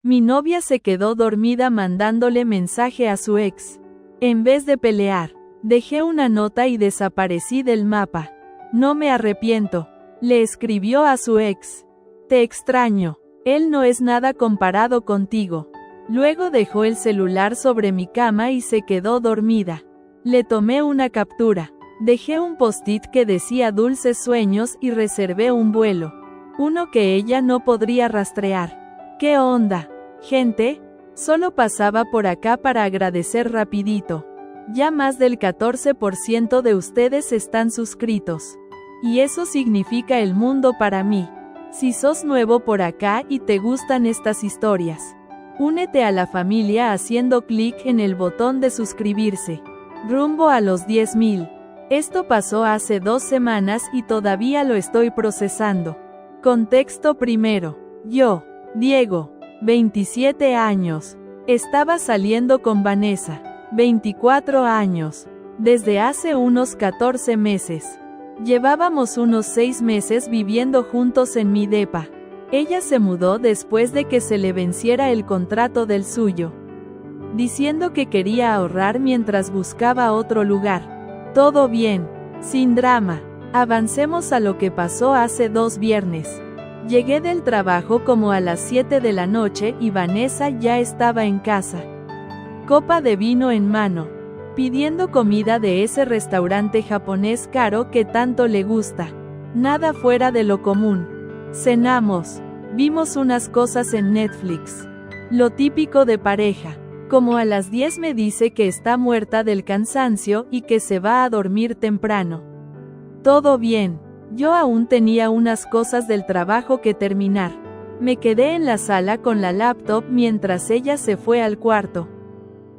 Mi novia se quedó dormida mandándole mensaje a su ex. En vez de pelear, dejé una nota y desaparecí del mapa. No me arrepiento, le escribió a su ex. Te extraño, él no es nada comparado contigo. Luego dejó el celular sobre mi cama y se quedó dormida. Le tomé una captura. Dejé un post-it que decía dulces sueños y reservé un vuelo. Uno que ella no podría rastrear. ¿Qué onda, gente? Solo pasaba por acá para agradecer rapidito. Ya más del 14% de ustedes están suscritos. Y eso significa el mundo para mí. Si sos nuevo por acá y te gustan estas historias, únete a la familia haciendo clic en el botón de suscribirse. Rumbo a los 10.000. Esto pasó hace 2 semanas y todavía lo estoy procesando. Contexto primero. Yo, Diego, 27 años. Estaba saliendo con Vanessa, 24 años. Desde hace unos 14 meses. Llevábamos unos 6 meses viviendo juntos en mi depa. Ella se mudó después de que se le venciera el contrato del suyo, diciendo que quería ahorrar mientras buscaba otro lugar. Todo bien, sin drama. Avancemos a lo que pasó hace 2 viernes. Llegué del trabajo como a las 7 de la noche y Vanessa ya estaba en casa. Copa de vino en mano, pidiendo comida de ese restaurante japonés caro que tanto le gusta. Nada fuera de lo común. Cenamos, vimos unas cosas en Netflix. Lo típico de pareja. Como a las 10 me dice que está muerta del cansancio y que se va a dormir temprano. Todo bien. Yo aún tenía unas cosas del trabajo que terminar. Me quedé en la sala con la laptop mientras ella se fue al cuarto.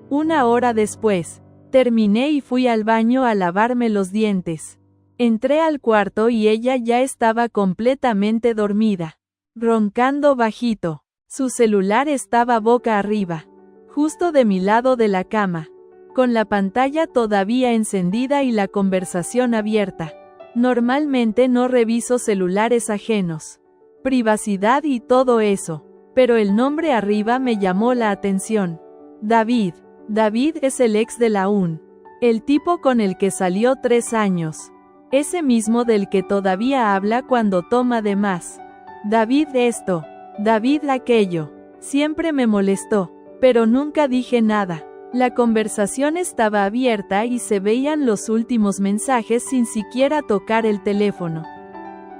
1 hora después, terminé y fui al baño a lavarme los dientes. Entré al cuarto y ella ya estaba completamente dormida, roncando bajito. Su celular estaba boca arriba, justo de mi lado de la cama, con la pantalla todavía encendida y la conversación abierta. Normalmente no reviso celulares ajenos, privacidad y todo eso, pero el nombre arriba me llamó la atención. David. David es el ex de la UN, el tipo con el que salió 3 años, ese mismo del que todavía habla cuando toma de más. David esto, David aquello, siempre me molestó. Pero nunca dije nada. La conversación estaba abierta y se veían los últimos mensajes sin siquiera tocar el teléfono.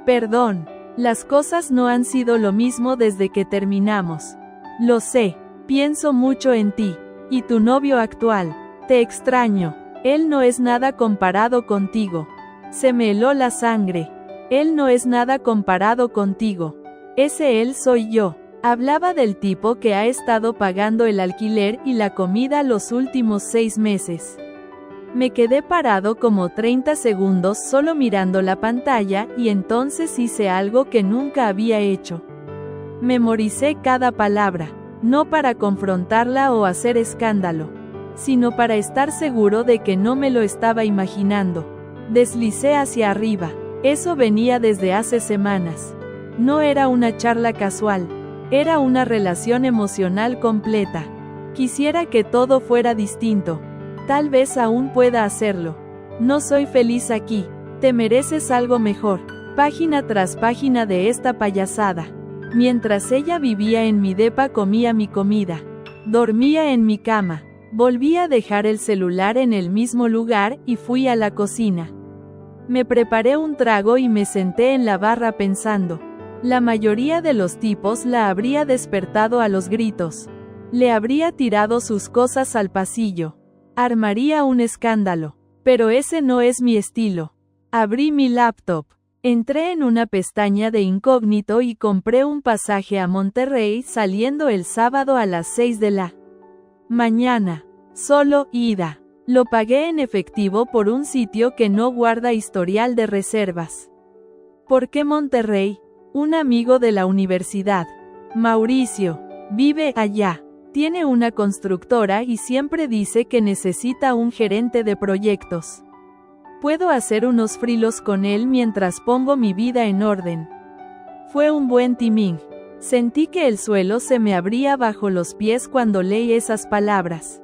Perdón, las cosas no han sido lo mismo desde que terminamos. Lo sé, pienso mucho en ti, y tu novio actual. Te extraño, él no es nada comparado contigo. Se me heló la sangre. Él no es nada comparado contigo. Ese él soy yo. Hablaba del tipo que ha estado pagando el alquiler y la comida los últimos 6 meses. Me quedé parado como 30 segundos solo mirando la pantalla y entonces hice algo que nunca había hecho. Memoricé cada palabra, no para confrontarla o hacer escándalo, sino para estar seguro de que no me lo estaba imaginando. Deslicé hacia arriba. Eso venía desde hace semanas. No era una charla casual. Era una relación emocional completa. Quisiera que todo fuera distinto. Tal vez aún pueda hacerlo. No soy feliz aquí. Te mereces algo mejor. Página tras página de esta payasada. Mientras ella vivía en mi depa comía mi comida. Dormía en mi cama. Volví a dejar el celular en el mismo lugar y fui a la cocina. Me preparé un trago y me senté en la barra pensando. La mayoría de los tipos la habría despertado a los gritos. Le habría tirado sus cosas al pasillo. Armaría un escándalo. Pero ese no es mi estilo. Abrí mi laptop. Entré en una pestaña de incógnito y compré un pasaje a Monterrey saliendo el sábado a las 6 de la mañana. Solo ida. Lo pagué en efectivo por un sitio que no guarda historial de reservas. ¿Por qué Monterrey? Un amigo de la universidad, Mauricio, vive allá. Tiene una constructora y siempre dice que necesita un gerente de proyectos. Puedo hacer unos frilos con él mientras pongo mi vida en orden. Fue un buen timing. Sentí que el suelo se me abría bajo los pies cuando leí esas palabras.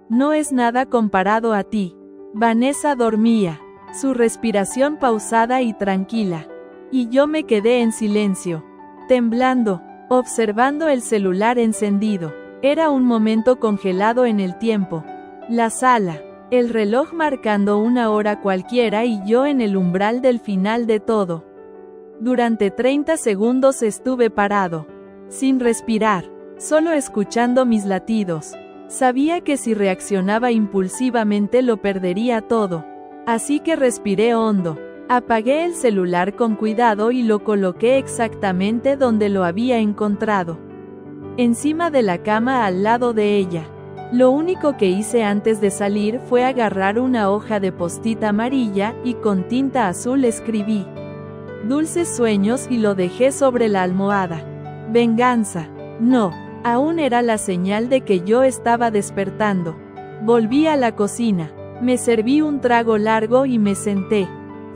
No es nada comparado a ti. Vanessa dormía, su respiración pausada y tranquila. Y yo me quedé en silencio, temblando, observando el celular encendido. Era un momento congelado en el tiempo. La sala, el reloj marcando una hora cualquiera y yo en el umbral del final de todo. Durante 30 segundos estuve parado, sin respirar, solo escuchando mis latidos. Sabía que si reaccionaba impulsivamente lo perdería todo. Así que respiré hondo. Apagué el celular con cuidado y lo coloqué exactamente donde lo había encontrado. Encima de la cama al lado de ella. Lo único que hice antes de salir fue agarrar una hoja de post-it amarilla y con tinta azul escribí "Dulces sueños" y lo dejé sobre la almohada. Venganza. No, aún era la señal de que yo estaba despertando. Volví a la cocina. Me serví un trago largo y me senté.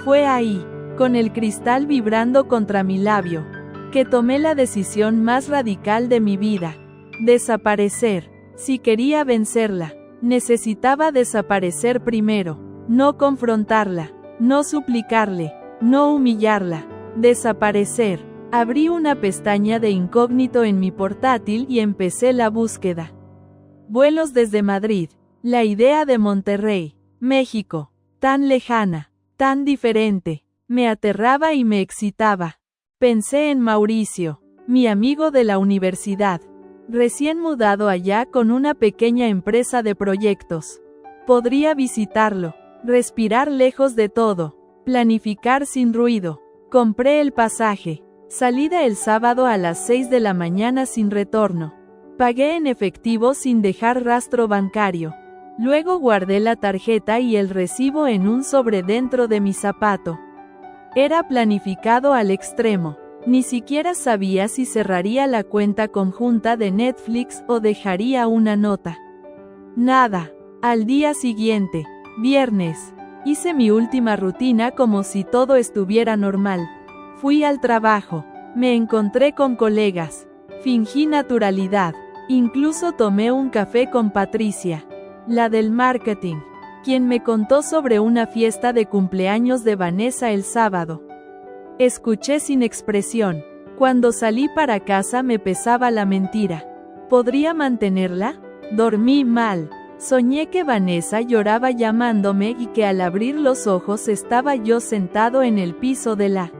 Fue ahí, con el cristal vibrando contra mi labio, que tomé la decisión más radical de mi vida. Desaparecer. Si quería vencerla, necesitaba desaparecer primero. No confrontarla, no suplicarle, no humillarla. Desaparecer. Abrí una pestaña de incógnito en mi portátil y empecé la búsqueda. Vuelos desde Madrid. La idea de Monterrey, México, tan lejana. Tan diferente, me aterraba y me excitaba. Pensé en Mauricio, mi amigo de la universidad, recién mudado allá con una pequeña empresa de proyectos. Podría visitarlo, respirar lejos de todo, planificar sin ruido. Compré el pasaje, salida el sábado a las 6 de la mañana sin retorno. Pagué en efectivo sin dejar rastro bancario. Luego guardé la tarjeta y el recibo en un sobre dentro de mi zapato. Era planificado al extremo. Ni siquiera sabía si cerraría la cuenta conjunta de Netflix o dejaría una nota. Nada. Al día siguiente, viernes, hice mi última rutina como si todo estuviera normal. Fui al trabajo. Me encontré con colegas. Fingí naturalidad. Incluso tomé un café con Patricia, la del marketing, quien me contó sobre una fiesta de cumpleaños de Vanessa el sábado. Escuché sin expresión. Cuando salí para casa me pesaba la mentira. ¿Podría mantenerla? Dormí mal. Soñé que Vanessa lloraba llamándome y que al abrir los ojos estaba yo sentado en el piso de la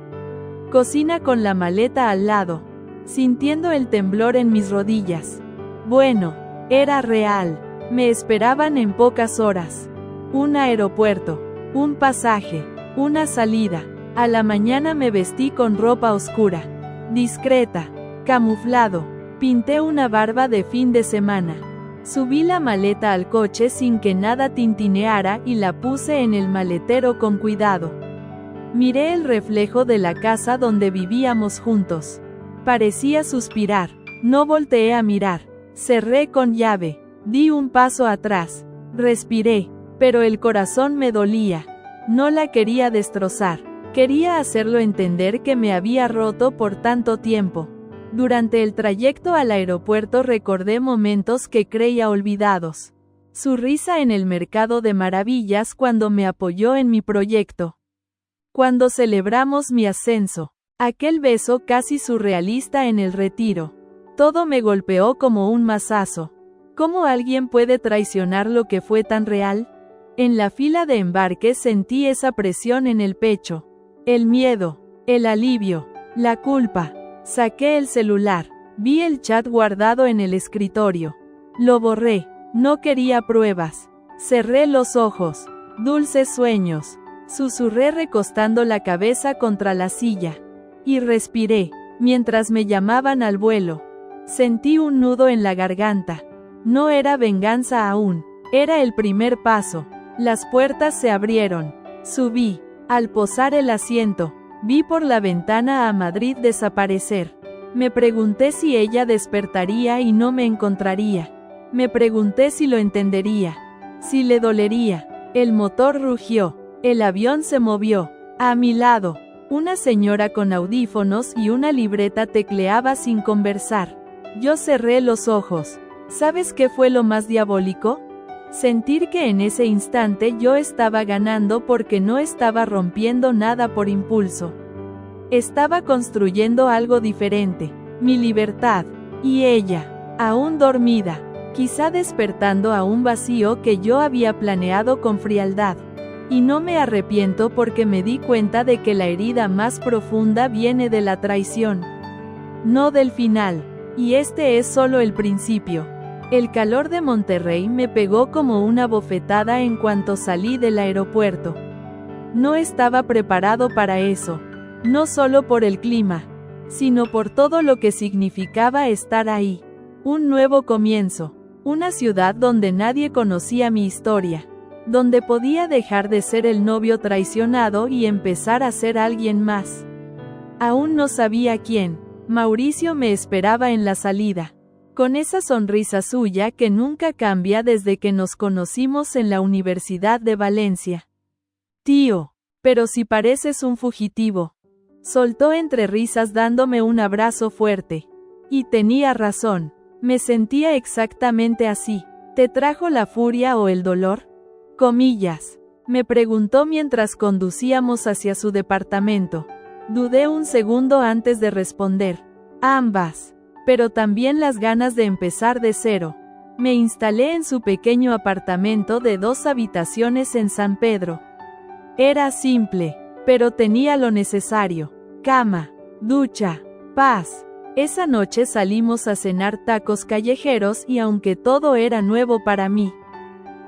cocina con la maleta al lado, sintiendo el temblor en mis rodillas. Bueno, era real. Me esperaban en pocas horas. Un aeropuerto, un pasaje, una salida. A la mañana me vestí con ropa oscura, discreta, camuflado. Pinté una barba de fin de semana. Subí la maleta al coche sin que nada tintineara y la puse en el maletero con cuidado. Miré el reflejo de la casa donde vivíamos juntos. Parecía suspirar. No volteé a mirar. Cerré con llave. Di un paso atrás. Respiré, pero el corazón me dolía. No la quería destrozar. Quería hacerlo entender que me había roto por tanto tiempo. Durante el trayecto al aeropuerto recordé momentos que creía olvidados. Su risa en el mercado de maravillas cuando me apoyó en mi proyecto. Cuando celebramos mi ascenso. Aquel beso casi surrealista en el retiro. Todo me golpeó como un mazazo. ¿Cómo alguien puede traicionar lo que fue tan real? En la fila de embarque sentí esa presión en el pecho. El miedo, el alivio, la culpa. Saqué el celular. Vi el chat guardado en el escritorio. Lo borré. No quería pruebas. Cerré los ojos. Dulces sueños. Susurré recostando la cabeza contra la silla. Y respiré, mientras me llamaban al vuelo. Sentí un nudo en la garganta. No era venganza aún. Era el primer paso. Las puertas se abrieron. Subí. Al posar el asiento, vi por la ventana a Madrid desaparecer. Me pregunté si ella despertaría y no me encontraría. Me pregunté si lo entendería. Si le dolería. El motor rugió. El avión se movió. A mi lado. Una señora con audífonos y una libreta tecleaba sin conversar. Yo cerré los ojos. ¿Sabes qué fue lo más diabólico? Sentir que en ese instante yo estaba ganando porque no estaba rompiendo nada por impulso. Estaba construyendo algo diferente, mi libertad, y ella, aún dormida, quizá despertando a un vacío que yo había planeado con frialdad. Y no me arrepiento porque me di cuenta de que la herida más profunda viene de la traición, no del final, y este es solo el principio. El calor de Monterrey me pegó como una bofetada en cuanto salí del aeropuerto. No estaba preparado para eso, no solo por el clima, sino por todo lo que significaba estar ahí. Un nuevo comienzo, una ciudad donde nadie conocía mi historia, donde podía dejar de ser el novio traicionado y empezar a ser alguien más. Aún no sabía quién. Mauricio me esperaba en la salida, con esa sonrisa suya que nunca cambia desde que nos conocimos en la Universidad de Valencia. Tío, pero si pareces un fugitivo, soltó entre risas dándome un abrazo fuerte. Y tenía razón, me sentía exactamente así. ¿Te trajo la furia o el dolor? Comillas, me preguntó mientras conducíamos hacia su departamento. Dudé un segundo antes de responder. Ambas. Pero también las ganas de empezar de cero. Me instalé en su pequeño apartamento de 2 habitaciones en San Pedro. Era simple, pero tenía lo necesario. Cama, ducha, paz. Esa noche salimos a cenar tacos callejeros y aunque todo era nuevo para mí,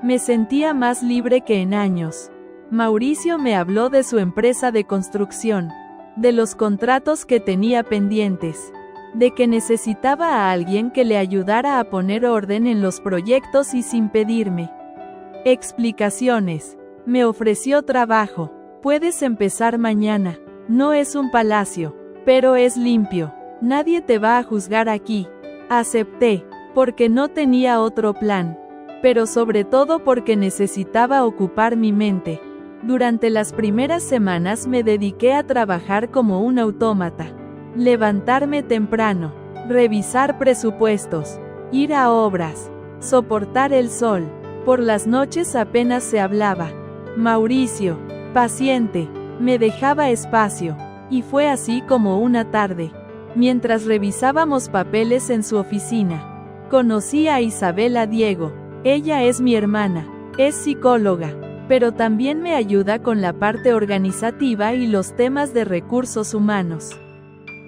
me sentía más libre que en años. Mauricio me habló de su empresa de construcción, de los contratos que tenía pendientes, de que necesitaba a alguien que le ayudara a poner orden en los proyectos y sin pedirme explicaciones. Me ofreció trabajo. Puedes empezar mañana. No es un palacio, pero es limpio. Nadie te va a juzgar aquí. Acepté, porque no tenía otro plan, pero sobre todo porque necesitaba ocupar mi mente. Durante las primeras semanas me dediqué a trabajar como un autómata. Levantarme temprano, revisar presupuestos, ir a obras, soportar el sol. Por las noches apenas se hablaba. Mauricio, paciente, me dejaba espacio, y fue así como una tarde, mientras revisábamos papeles en su oficina, conocí a Isabela Diego. Ella es mi hermana, es psicóloga, pero también me ayuda con la parte organizativa y los temas de recursos humanos.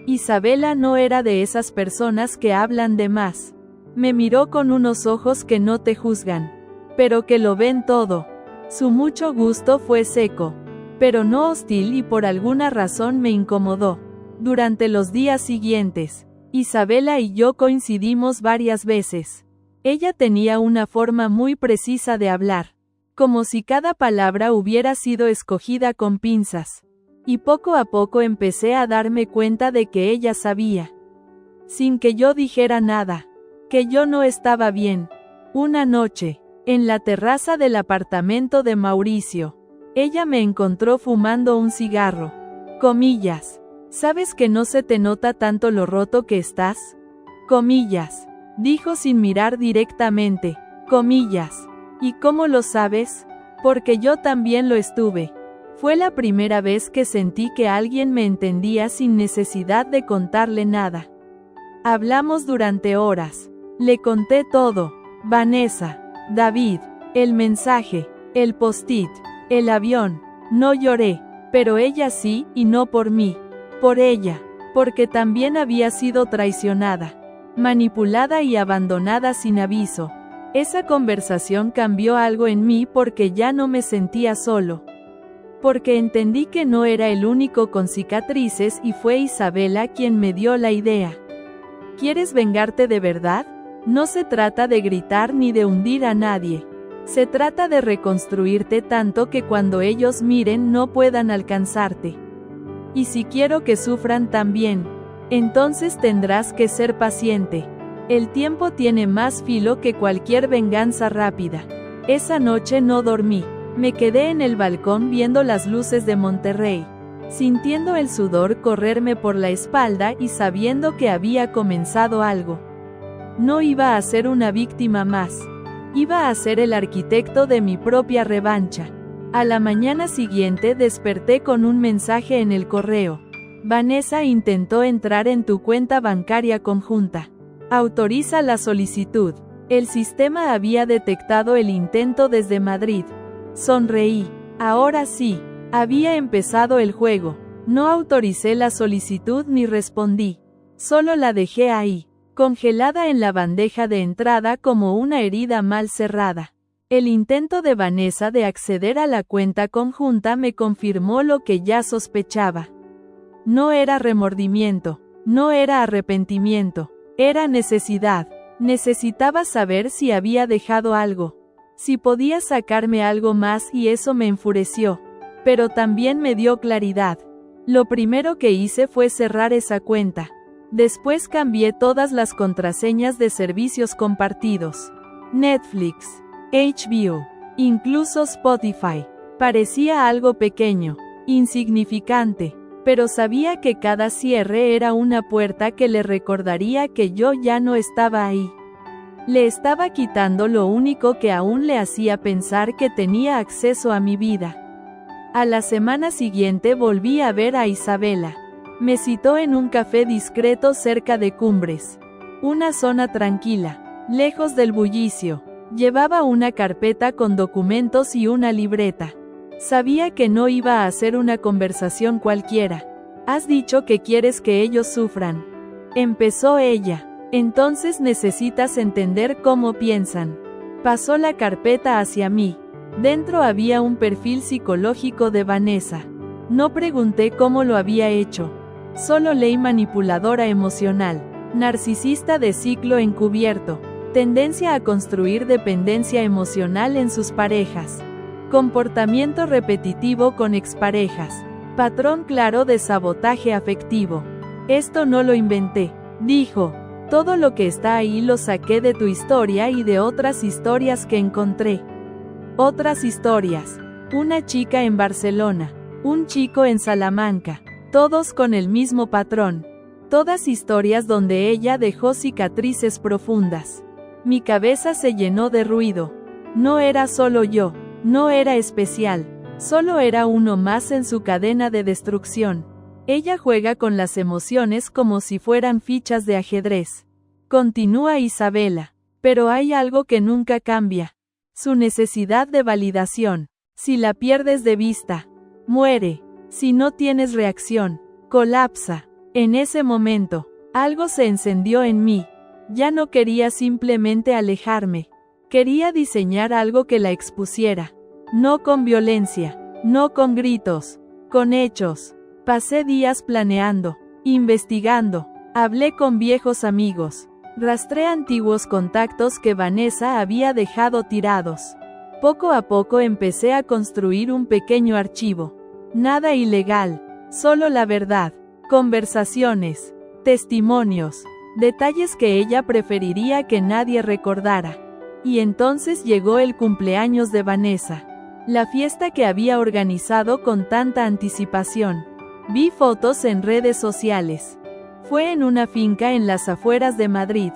Isabela no era de esas personas que hablan de más. Me miró con unos ojos que no te juzgan, pero que lo ven todo. Su mucho gusto fue seco, pero no hostil, y por alguna razón me incomodó. Durante los días siguientes, Isabela y yo coincidimos varias veces. Ella tenía una forma muy precisa de hablar, como si cada palabra hubiera sido escogida con pinzas. Y poco a poco empecé a darme cuenta de que ella sabía, sin que yo dijera nada, que yo no estaba bien. Una noche, en la terraza del apartamento de Mauricio, ella me encontró fumando un cigarro. Comillas. ¿Sabes que no se te nota tanto lo roto que estás? Comillas. Dijo sin mirar directamente. Comillas. ¿Y cómo lo sabes? Porque yo también lo estuve. Fue la primera vez que sentí que alguien me entendía sin necesidad de contarle nada. Hablamos durante horas. Le conté todo. Vanessa, David, el mensaje, el post-it, el avión. No lloré, pero ella sí, y no por mí. Por ella, porque también había sido traicionada, manipulada y abandonada sin aviso. Esa conversación cambió algo en mí porque ya no me sentía solo. Porque entendí que no era el único con cicatrices y fue Isabela quien me dio la idea. ¿Quieres vengarte de verdad? No se trata de gritar ni de hundir a nadie. Se trata de reconstruirte tanto que cuando ellos miren no puedan alcanzarte. Y si quiero que sufran también, entonces tendrás que ser paciente. El tiempo tiene más filo que cualquier venganza rápida. Esa noche no dormí. Me quedé en el balcón viendo las luces de Monterrey. sintiendo el sudor correrme por la espalda y sabiendo que había comenzado algo. No iba a ser una víctima más. Iba a ser el arquitecto de mi propia revancha. A la mañana siguiente desperté con un mensaje en el correo. Vanessa intentó entrar en tu cuenta bancaria conjunta. Autoriza la solicitud. El sistema había detectado el intento desde Madrid. Sonreí. Ahora sí, había empezado el juego. No autoricé la solicitud ni respondí. Solo la dejé ahí, congelada en la bandeja de entrada como una herida mal cerrada. El intento de Vanessa de acceder a la cuenta conjunta me confirmó lo que ya sospechaba. No era remordimiento, no era arrepentimiento, era necesidad. Necesitaba saber si había dejado algo, si podía sacarme algo más, y eso me enfureció, pero también me dio claridad. Lo primero que hice fue cerrar esa cuenta. Después cambié todas las contraseñas de servicios compartidos. Netflix, HBO, incluso Spotify. Parecía algo pequeño, insignificante, pero sabía que cada cierre era una puerta que le recordaría que yo ya no estaba ahí. Le estaba quitando lo único que aún le hacía pensar que tenía acceso a mi vida. A la semana siguiente volví a ver a Isabela. Me citó en un café discreto cerca de Cumbres. Una zona tranquila, lejos del bullicio. Llevaba una carpeta con documentos y una libreta. Sabía que no iba a ser una conversación cualquiera. Has dicho que quieres que ellos sufran. Empezó ella. Entonces necesitas entender cómo piensan. Pasó la carpeta hacia mí. Dentro había un perfil psicológico de Vanessa. No pregunté cómo lo había hecho. Solo leí manipuladora emocional, narcisista de ciclo encubierto, tendencia a construir dependencia emocional en sus parejas, comportamiento repetitivo con exparejas, patrón claro de sabotaje afectivo. Esto no lo inventé, dijo. Todo lo que está ahí lo saqué de tu historia y de otras historias que encontré. Otras historias. Una chica en Barcelona, un chico en Salamanca, todos con el mismo patrón. Todas historias donde ella dejó cicatrices profundas. Mi cabeza se llenó de ruido. No era solo yo, no era especial, solo era uno más en su cadena de destrucción. Ella juega con las emociones como si fueran fichas de ajedrez. Continúa Isabela. Pero hay algo que nunca cambia. Su necesidad de validación. Si la pierdes de vista, muere. Si no tienes reacción, colapsa. En ese momento, algo se encendió en mí. Ya no quería simplemente alejarme. Quería diseñar algo que la expusiera. No con violencia, no con gritos, con hechos. Pasé días planeando, investigando, hablé con viejos amigos, rastré antiguos contactos que Vanessa había dejado tirados. Poco a poco empecé a construir un pequeño archivo. Nada ilegal, solo la verdad, conversaciones, testimonios, detalles que ella preferiría que nadie recordara. Y entonces llegó el cumpleaños de Vanessa, la fiesta que había organizado con tanta anticipación. Vi fotos en redes sociales. Fue en una finca en las afueras de Madrid.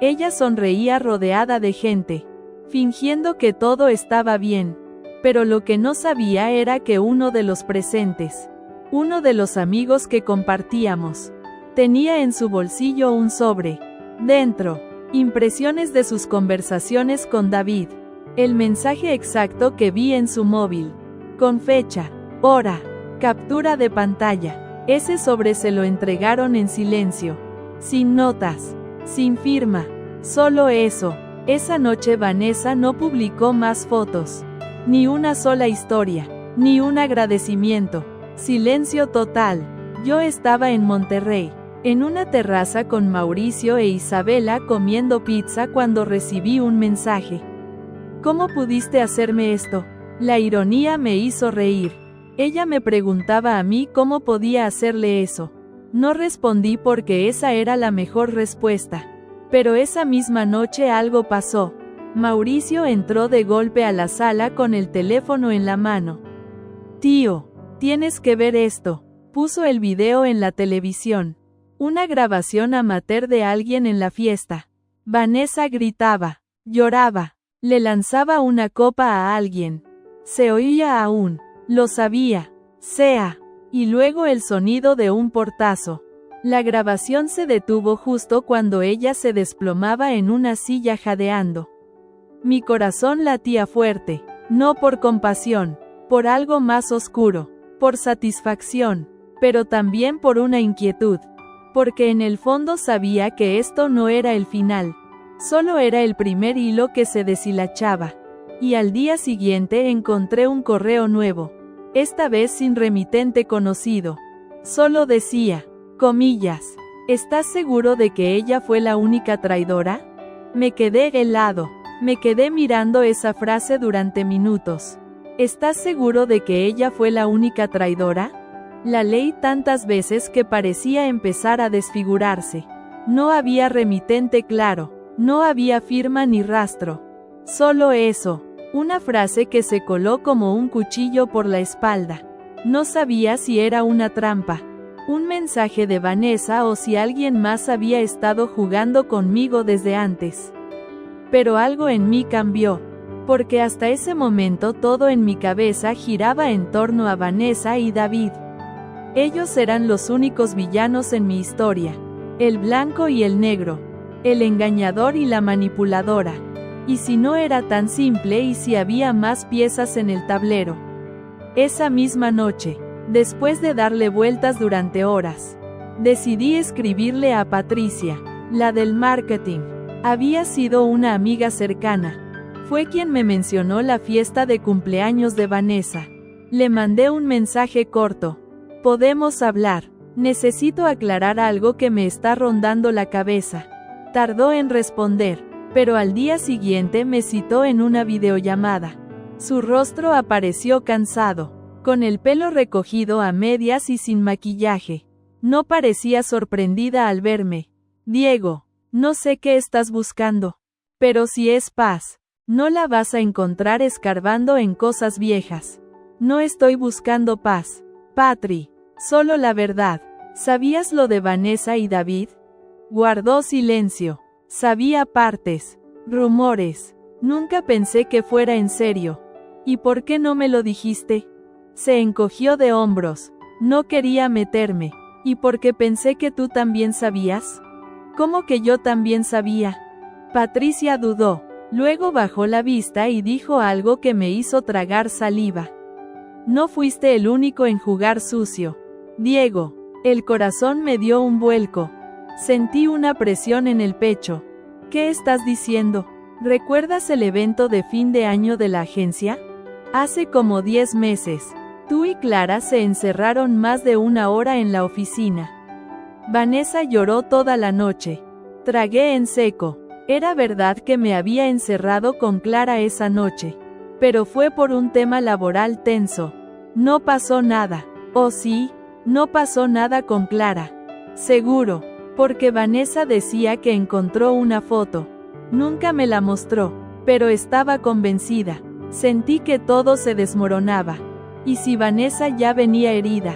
Ella sonreía rodeada de gente, fingiendo que todo estaba bien. Pero lo que no sabía era que uno de los presentes, uno de los amigos que compartíamos, tenía en su bolsillo un sobre. Dentro, impresiones de sus conversaciones con David. El mensaje exacto que vi en su móvil. Con fecha, hora, captura de pantalla. Ese sobre se lo entregaron en silencio. Sin notas, sin firma. Solo eso. Esa noche Vanessa no publicó más fotos. Ni una sola historia. Ni un agradecimiento. Silencio total. Yo estaba en Monterrey, en una terraza con Mauricio e Isabela comiendo pizza cuando recibí un mensaje. ¿Cómo pudiste hacerme esto? La ironía me hizo reír. Ella me preguntaba a mí cómo podía hacerle eso. No respondí porque esa era la mejor respuesta. Pero esa misma noche algo pasó. Mauricio entró de golpe a la sala con el teléfono en la mano. Tío, tienes que ver esto. Puso el video en la televisión. Una grabación amateur de alguien en la fiesta. Vanessa gritaba, lloraba, le lanzaba una copa a alguien. Se oía aún, lo sabía, sea, y luego el sonido de un portazo. La grabación se detuvo justo cuando ella se desplomaba en una silla jadeando. Mi corazón latía fuerte, no por compasión, por algo más oscuro, por satisfacción, pero también por una inquietud, porque en el fondo sabía que esto no era el final, solo era el primer hilo que se deshilachaba. Y al día siguiente encontré un correo nuevo, esta vez sin remitente conocido. Solo decía, comillas, ¿estás seguro de que ella fue la única traidora? Me quedé helado, me quedé mirando esa frase durante minutos. ¿Estás seguro de que ella fue la única traidora? La leí tantas veces que parecía empezar a desfigurarse. No había remitente claro, no había firma ni rastro. Solo eso, una frase que se coló como un cuchillo por la espalda. No sabía si era una trampa, un mensaje de Vanessa o si alguien más había estado jugando conmigo desde antes. Pero algo en mí cambió, porque hasta ese momento todo en mi cabeza giraba en torno a Vanessa y David. Ellos eran los únicos villanos en mi historia, el blanco y el negro, el engañador y la manipuladora. Y si no era tan simple y si había más piezas en el tablero. Esa misma noche, después de darle vueltas durante horas, decidí escribirle a Patricia, la del marketing. Había sido una amiga cercana. Fue quien me mencionó la fiesta de cumpleaños de Vanessa. Le mandé un mensaje corto. Podemos hablar. Necesito aclarar algo que me está rondando la cabeza. Tardó en responder, pero al día siguiente me citó en una videollamada. Su rostro apareció cansado, con el pelo recogido a medias y sin maquillaje. No parecía sorprendida al verme. Diego, no sé qué estás buscando, pero si es paz, no la vas a encontrar escarbando en cosas viejas. No estoy buscando paz, Patri, solo la verdad. ¿Sabías lo de Vanessa y David? Guardó silencio. Sabía partes, rumores. Nunca pensé que fuera en serio. ¿Y por qué no me lo dijiste? Se encogió de hombros. No quería meterme. ¿Y porque pensé que tú también sabías? ¿Cómo que yo también sabía? Patricia dudó. Luego bajó la vista y dijo algo que me hizo tragar saliva. No fuiste el único en jugar sucio, Diego. El corazón me dio un vuelco. Sentí una presión en el pecho. ¿Qué estás diciendo? ¿Recuerdas el evento de fin de año de la agencia? Hace como 10 meses. Tú y Clara se encerraron más de una hora en la oficina. Vanessa lloró toda la noche. Tragué en seco. Era verdad que me había encerrado con Clara esa noche. Pero fue por un tema laboral tenso. No pasó nada. ¿Oh sí? No pasó nada con Clara. Seguro. Porque Vanessa decía que encontró una foto. Nunca me la mostró, pero estaba convencida. Sentí que todo se desmoronaba. ¿Y si Vanessa ya venía herida?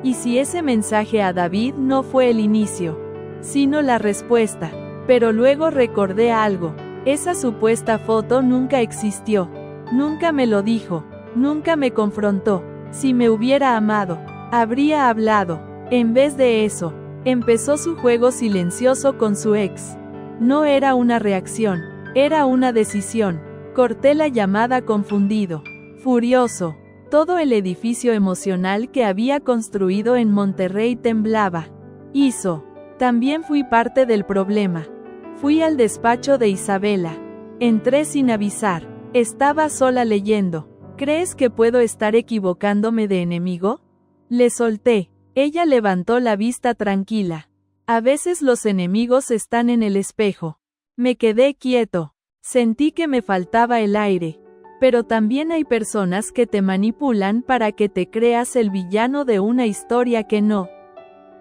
¿Y si ese mensaje a David no fue el inicio, sino la respuesta? Pero luego recordé algo. Esa supuesta foto nunca existió. Nunca me lo dijo. Nunca me confrontó. Si me hubiera amado, habría hablado. En vez de eso, empezó su juego silencioso con su ex. No era una reacción, era una decisión. Corté la llamada confundido, furioso. Todo el edificio emocional que había construido en Monterrey temblaba. También fui parte del problema. Fui al despacho de Isabela. Entré sin avisar. Estaba sola leyendo. ¿Crees que puedo estar equivocándome de enemigo? Le solté. Ella levantó la vista tranquila. A veces los enemigos están en el espejo. Me quedé quieto. Sentí que me faltaba el aire. Pero también hay personas que te manipulan para que te creas el villano de una historia que no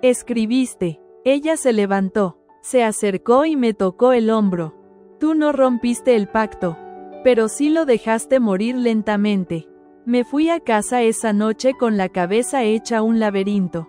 escribiste. Ella se levantó, se acercó y me tocó el hombro. Tú no rompiste el pacto, pero sí lo dejaste morir lentamente. Me fui a casa esa noche con la cabeza hecha un laberinto.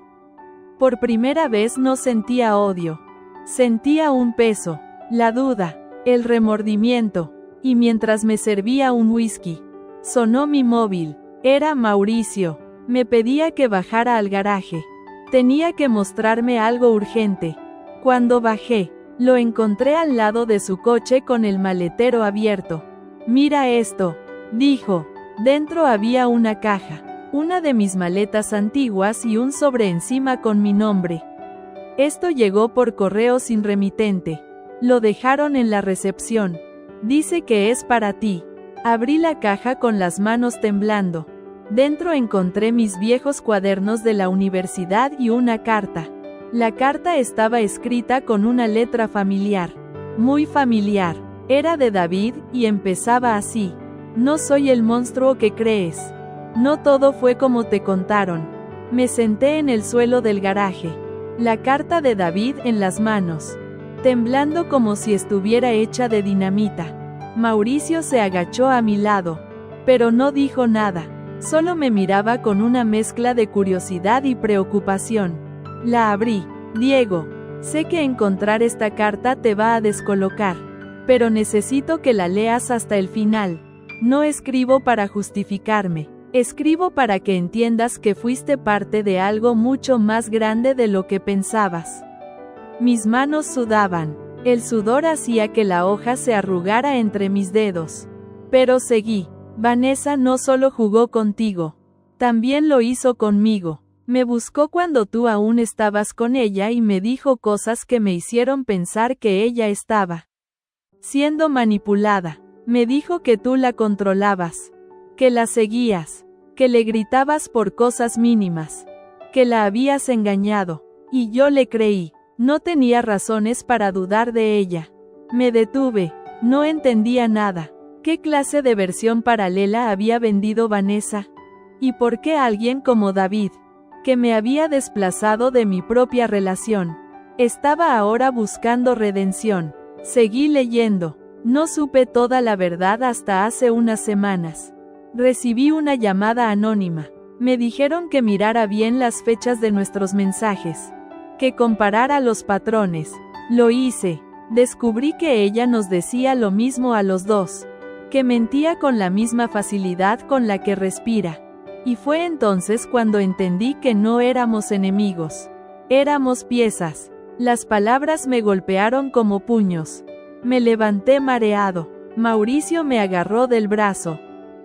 Por primera vez no sentía odio. Sentía un peso, la duda, el remordimiento. Y mientras me servía un whisky, sonó mi móvil. Era Mauricio. Me pedía que bajara al garaje. Tenía que mostrarme algo urgente. Cuando bajé, lo encontré al lado de su coche con el maletero abierto. «Mira esto», dijo. Dentro había una caja, una de mis maletas antiguas y un sobre encima con mi nombre. Esto llegó por correo sin remitente. Lo dejaron en la recepción. Dice que es para ti. Abrí la caja con las manos temblando. Dentro encontré mis viejos cuadernos de la universidad y una carta. La carta estaba escrita con una letra familiar. Muy familiar. Era de David, y empezaba así. No soy el monstruo que crees. No todo fue como te contaron. Me senté en el suelo del garaje. La carta de David en las manos. Temblando como si estuviera hecha de dinamita. Mauricio se agachó a mi lado. Pero no dijo nada. Solo me miraba con una mezcla de curiosidad y preocupación. La abrí. Diego, sé que encontrar esta carta te va a descolocar. Pero necesito que la leas hasta el final. No escribo para justificarme. Escribo para que entiendas que fuiste parte de algo mucho más grande de lo que pensabas. Mis manos sudaban. El sudor hacía que la hoja se arrugara entre mis dedos. Pero seguí. Vanessa no solo jugó contigo. También lo hizo conmigo. Me buscó cuando tú aún estabas con ella y me dijo cosas que me hicieron pensar que ella estaba siendo manipulada. Me dijo que tú la controlabas, que la seguías, que le gritabas por cosas mínimas, que la habías engañado. Y yo le creí. No tenía razones para dudar de ella. Me detuve. No entendía nada. ¿Qué clase de versión paralela había vendido Vanessa? ¿Y por qué alguien como David, que me había desplazado de mi propia relación, estaba ahora buscando redención? Seguí leyendo. No supe toda la verdad hasta hace unas semanas. Recibí una llamada anónima. Me dijeron que mirara bien las fechas de nuestros mensajes, que comparara los patrones. Lo hice. Descubrí que ella nos decía lo mismo a los dos, que mentía con la misma facilidad con la que respira. Y fue entonces cuando entendí que no éramos enemigos. Éramos piezas. Las palabras me golpearon como puños. Me levanté mareado. Mauricio me agarró del brazo.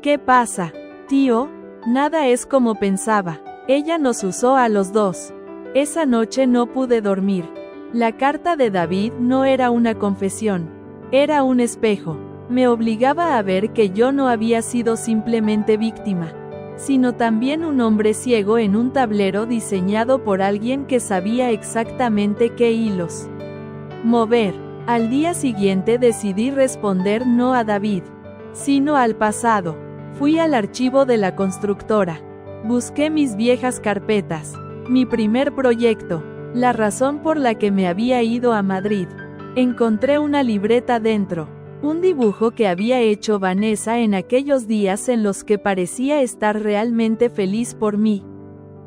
¿Qué pasa, tío? Nada es como pensaba. Ella nos usó a los dos. Esa noche no pude dormir. La carta de David no era una confesión. Era un espejo. Me obligaba a ver que yo no había sido simplemente víctima, sino también un hombre ciego en un tablero diseñado por alguien que sabía exactamente qué hilos mover. Al día siguiente decidí responder no a David, sino al pasado. Fui al archivo de la constructora. Busqué mis viejas carpetas, mi primer proyecto, la razón por la que me había ido a Madrid. Encontré una libreta dentro. Un dibujo que había hecho Vanessa en aquellos días en los que parecía estar realmente feliz por mí.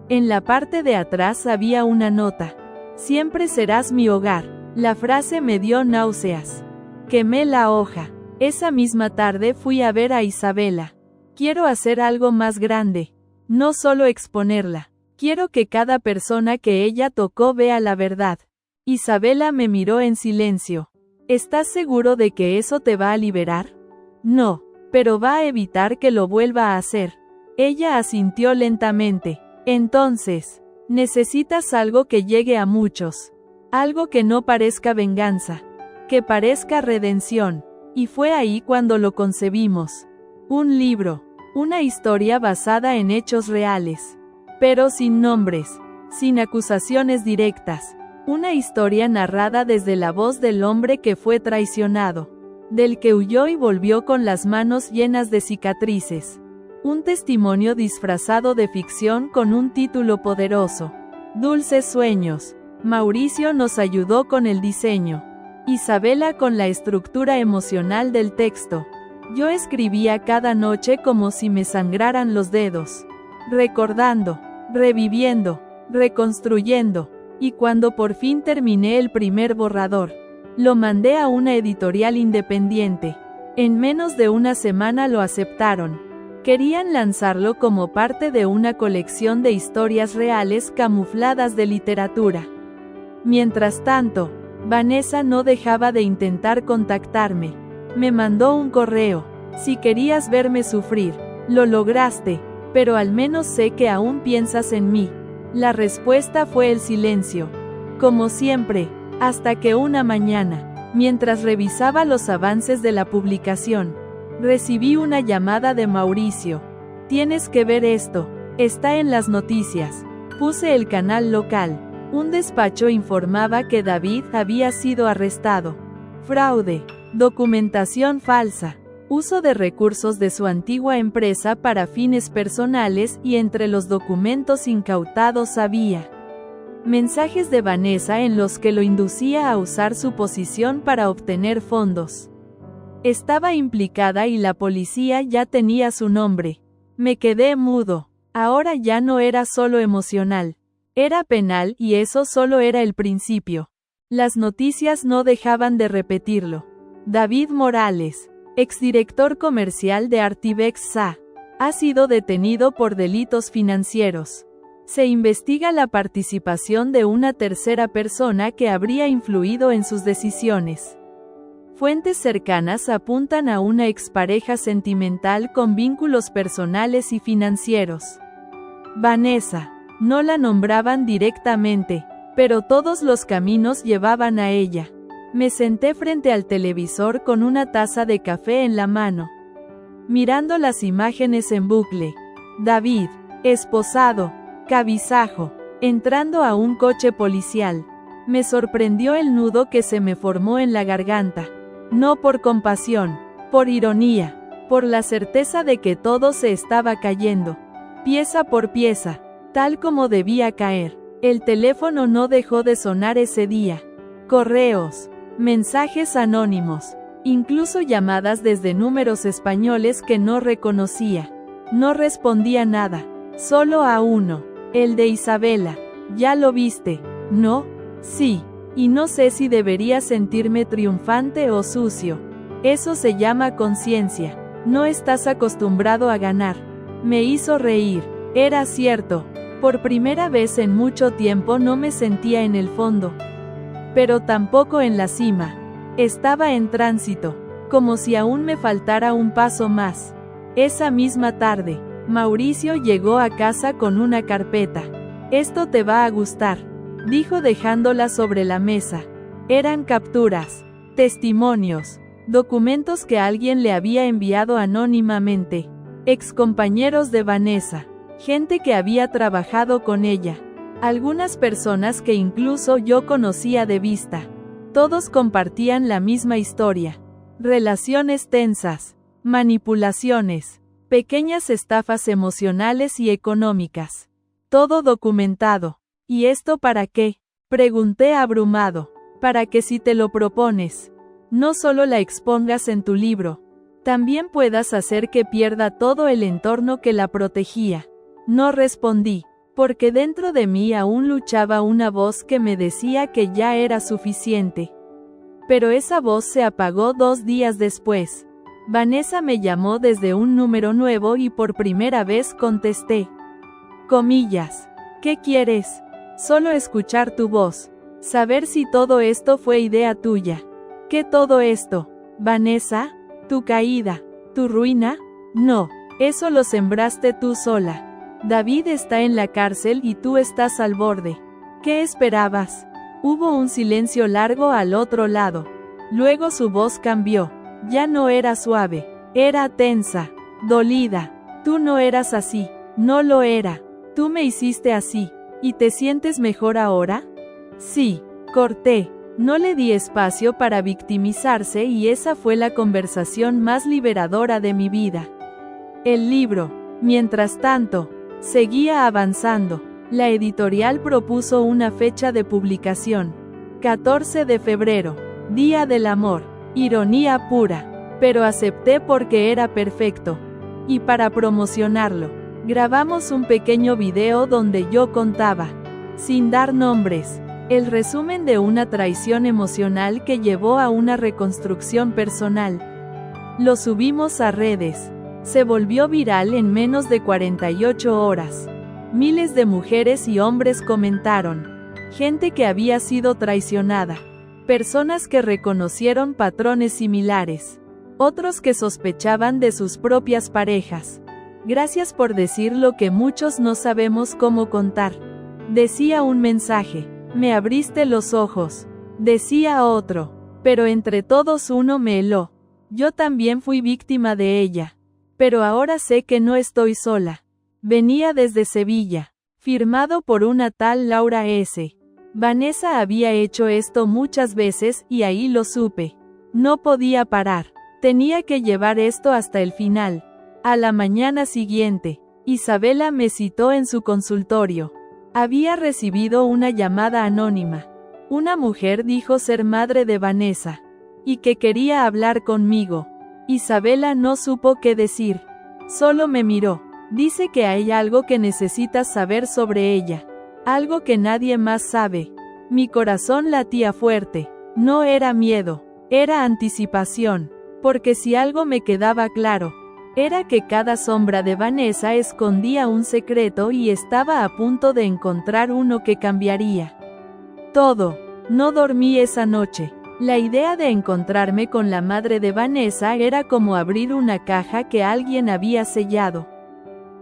En la parte de atrás había una nota. Siempre serás mi hogar. La frase me dio náuseas. Quemé la hoja. Esa misma tarde fui a ver a Isabela. Quiero hacer algo más grande. No solo exponerla. Quiero que cada persona que ella tocó vea la verdad. Isabela me miró en silencio. ¿Estás seguro de que eso te va a liberar? No, pero va a evitar que lo vuelva a hacer. Ella asintió lentamente. Entonces, necesitas algo que llegue a muchos. Algo que no parezca venganza. Que parezca redención. Y fue ahí cuando lo concebimos. Un libro. Una historia basada en hechos reales. Pero sin nombres. Sin acusaciones directas. Una historia narrada desde la voz del hombre que fue traicionado, del que huyó y volvió con las manos llenas de cicatrices. Un testimonio disfrazado de ficción con un título poderoso. Dulces sueños. Mauricio nos ayudó con el diseño. Isabela con la estructura emocional del texto. Yo escribía cada noche como si me sangraran los dedos. Recordando, reviviendo, reconstruyendo. Y cuando por fin terminé el primer borrador, lo mandé a una editorial independiente. En menos de una semana lo aceptaron. Querían lanzarlo como parte de una colección de historias reales camufladas de literatura. Mientras tanto, Vanessa no dejaba de intentar contactarme. Me mandó un correo. Si querías verme sufrir, lo lograste, pero al menos sé que aún piensas en mí. La respuesta fue el silencio. Como siempre, hasta que una mañana, mientras revisaba los avances de la publicación, recibí una llamada de Mauricio. Tienes que ver esto, está en las noticias. Puse el canal local. Un despacho informaba que David había sido arrestado. Fraude, documentación falsa, uso de recursos de su antigua empresa para fines personales y entre los documentos incautados había mensajes de Vanessa en los que lo inducía a usar su posición para obtener fondos. Estaba implicada y la policía ya tenía su nombre. Me quedé mudo. Ahora ya no era solo emocional. Era penal y eso solo era el principio. Las noticias no dejaban de repetirlo. David Morales, exdirector comercial de Artivex SA, ha sido detenido por delitos financieros. Se investiga la participación de una tercera persona que habría influido en sus decisiones. Fuentes cercanas apuntan a una expareja sentimental con vínculos personales y financieros. Vanessa. No la nombraban directamente, pero todos los caminos llevaban a ella. Me senté frente al televisor con una taza de café en la mano, mirando las imágenes en bucle. David, esposado, cabizbajo, entrando a un coche policial. Me sorprendió el nudo que se me formó en la garganta. No por compasión, por ironía, por la certeza de que todo se estaba cayendo, pieza por pieza, tal como debía caer. El teléfono no dejó de sonar ese día. Correos, mensajes anónimos, incluso llamadas desde números españoles que no reconocía. No respondía nada, solo a uno, el de Isabela. ¿Ya lo viste? ¿No? Sí. Y no sé si debería sentirme triunfante o sucio. Eso se llama conciencia. No estás acostumbrado a ganar. Me hizo reír. Era cierto. Por primera vez en mucho tiempo no me sentía en el fondo. Pero tampoco en la cima. Estaba en tránsito, como si aún me faltara un paso más. Esa misma tarde, Mauricio llegó a casa con una carpeta. Esto te va a gustar, dijo dejándola sobre la mesa. Eran capturas, testimonios, documentos que alguien le había enviado anónimamente. Excompañeros de Vanessa, gente que había trabajado con ella, algunas personas que incluso yo conocía de vista. Todos compartían la misma historia. Relaciones tensas, manipulaciones, pequeñas estafas emocionales y económicas. Todo documentado. ¿Y esto para qué?, pregunté abrumado. Para que si te lo propones, no solo la expongas en tu libro, también puedas hacer que pierda todo el entorno que la protegía. No respondí, porque dentro de mí aún luchaba una voz que me decía que ya era suficiente. Pero esa voz se apagó 2 días después. Vanessa me llamó desde un número nuevo y por primera vez contesté. Comillas. ¿Qué quieres? Solo escuchar tu voz. Saber si todo esto fue idea tuya. ¿Qué todo esto, Vanessa? ¿Tu caída? ¿Tu ruina? No, eso lo sembraste tú sola. David está en la cárcel y tú estás al borde. ¿Qué esperabas? Hubo un silencio largo al otro lado. Luego su voz cambió. Ya no era suave, era tensa, dolida. Tú no eras así, no lo era. Tú me hiciste así. ¿Y te sientes mejor ahora? Sí, corté. No le di espacio para victimizarse y esa fue la conversación más liberadora de mi vida. El libro, mientras tanto, seguía avanzando. La editorial propuso una fecha de publicación. 14 de febrero, Día del Amor. Ironía pura. Pero acepté porque era perfecto. Y para promocionarlo, grabamos un pequeño video donde yo contaba, sin dar nombres, El resumen de una traición emocional que llevó a una reconstrucción personal. Lo subimos a redes. Se volvió viral en menos de 48 horas. Miles de mujeres y hombres comentaron. Gente que había sido traicionada. Personas que reconocieron patrones similares. Otros que sospechaban de sus propias parejas. Gracias por decir lo que muchos no sabemos cómo contar. Decía un mensaje. Me abriste los ojos. Decía otro. Pero entre todos uno me heló. Yo también fui víctima de ella. Pero ahora sé que no estoy sola. Venía desde Sevilla. Firmado por una tal Laura S. Vanessa había hecho esto muchas veces y ahí lo supe. No podía parar. Tenía que llevar esto hasta el final. A la mañana siguiente, Isabela me citó en su consultorio. Había recibido una llamada anónima. Una mujer dijo ser madre de Vanessa. Y que quería hablar conmigo. Isabela no supo qué decir. Solo me miró. Dice que hay algo que necesitas saber sobre ella. Algo que nadie más sabe. Mi corazón latía fuerte. No era miedo. Era anticipación. Porque si algo me quedaba claro, era que cada sombra de Vanessa escondía un secreto y estaba a punto de encontrar uno que cambiaría todo. No dormí esa noche. La idea de encontrarme con la madre de Vanessa era como abrir una caja que alguien había sellado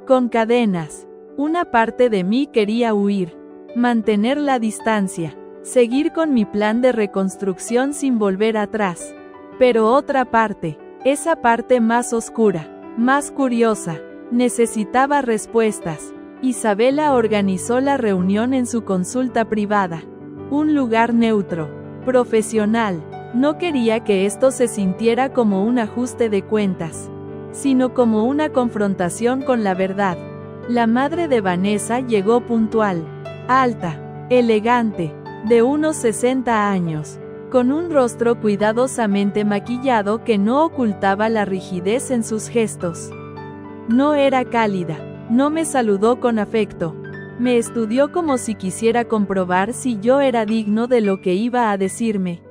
con cadenas. Una parte de mí quería huir, mantener la distancia, seguir con mi plan de reconstrucción sin volver atrás. Pero otra parte, esa parte más oscura, más curiosa, necesitaba respuestas. Isabela organizó la reunión en su consulta privada. Un lugar neutro, profesional. No quería que esto se sintiera como un ajuste de cuentas, sino como una confrontación con la verdad. La madre de Vanessa llegó puntual, alta, elegante, de unos 60 años, con un rostro cuidadosamente maquillado que no ocultaba la rigidez en sus gestos. No era cálida, no me saludó con afecto. Me estudió como si quisiera comprobar si yo era digno de lo que iba a decirme.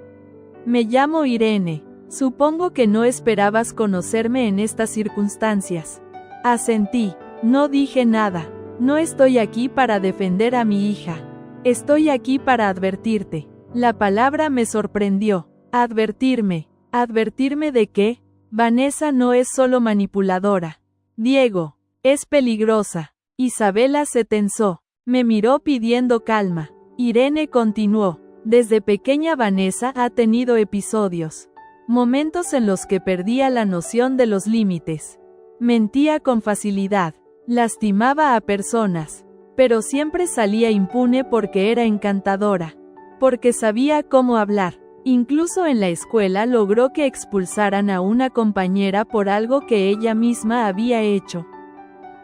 Me llamo Irene. Supongo que no esperabas conocerme en estas circunstancias. Asentí. No dije nada. No estoy aquí para defender a mi hija. Estoy aquí para advertirte. La palabra me sorprendió. Advertirme. ¿Advertirme de qué? Vanessa no es solo manipuladora. Diego. Es peligrosa. Isabela se tensó. Me miró pidiendo calma. Irene continuó. Desde pequeña Vanessa ha tenido episodios. Momentos en los que perdía la noción de los límites. Mentía con facilidad. Lastimaba a personas. Pero siempre salía impune porque era encantadora. Porque sabía cómo hablar. Incluso en la escuela logró que expulsaran a una compañera por algo que ella misma había hecho.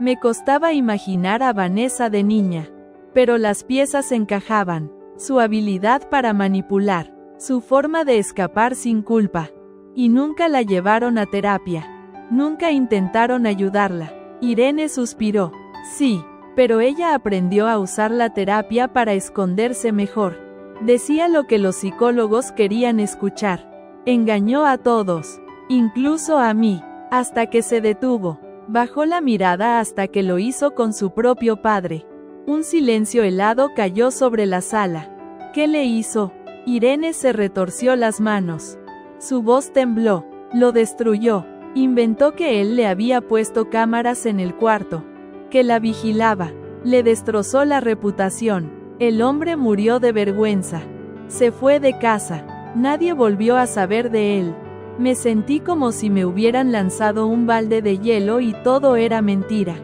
Me costaba imaginar a Vanessa de niña. Pero las piezas encajaban. Su habilidad para manipular. Su forma de escapar sin culpa. Y nunca la llevaron a terapia. Nunca intentaron ayudarla. Irene suspiró. Sí, pero ella aprendió a usar la terapia para esconderse mejor. Decía lo que los psicólogos querían escuchar. Engañó a todos, incluso a mí, hasta que se detuvo. Bajó la mirada hasta que lo hizo con su propio padre. Un silencio helado cayó sobre la sala. ¿Qué le hizo? Irene se retorció las manos. Su voz tembló. Lo destruyó. Inventó que él le había puesto cámaras en el cuarto. Que la vigilaba. Le destrozó la reputación. El hombre murió de vergüenza. Se fue de casa. Nadie volvió a saber de él. Me sentí como si me hubieran lanzado un balde de hielo y todo era mentira.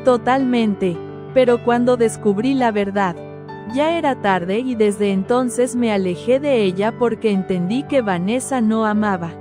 Totalmente. Pero cuando descubrí la verdad, ya era tarde y desde entonces me alejé de ella porque entendí que Vanessa no amaba.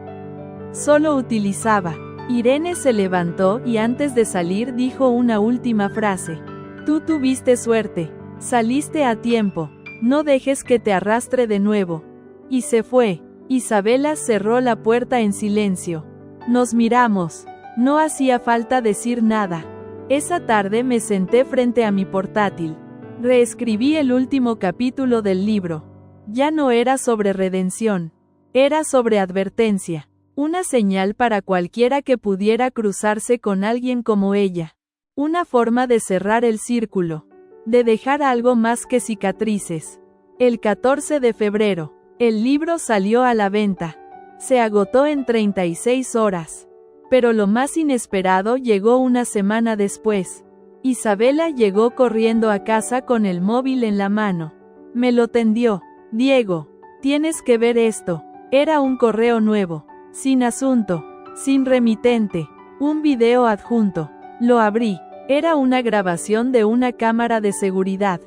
Solo utilizaba. Irene se levantó y antes de salir dijo una última frase. Tú tuviste suerte. Saliste a tiempo. No dejes que te arrastre de nuevo. Y se fue. Isabela cerró la puerta en silencio. Nos miramos. No hacía falta decir nada. Esa tarde me senté frente a mi portátil. Reescribí el último capítulo del libro. Ya no era sobre redención. Era sobre advertencia. Una señal para cualquiera que pudiera cruzarse con alguien como ella. Una forma de cerrar el círculo. De dejar algo más que cicatrices. El 14 de febrero. El libro salió a la venta. Se agotó en 36 horas. Pero lo más inesperado llegó una semana después. Isabela llegó corriendo a casa con el móvil en la mano. Me lo tendió. Diego, tienes que ver esto. Era un correo nuevo. Sin asunto. Sin remitente. Un video adjunto. Lo abrí. Era una grabación de una cámara de seguridad.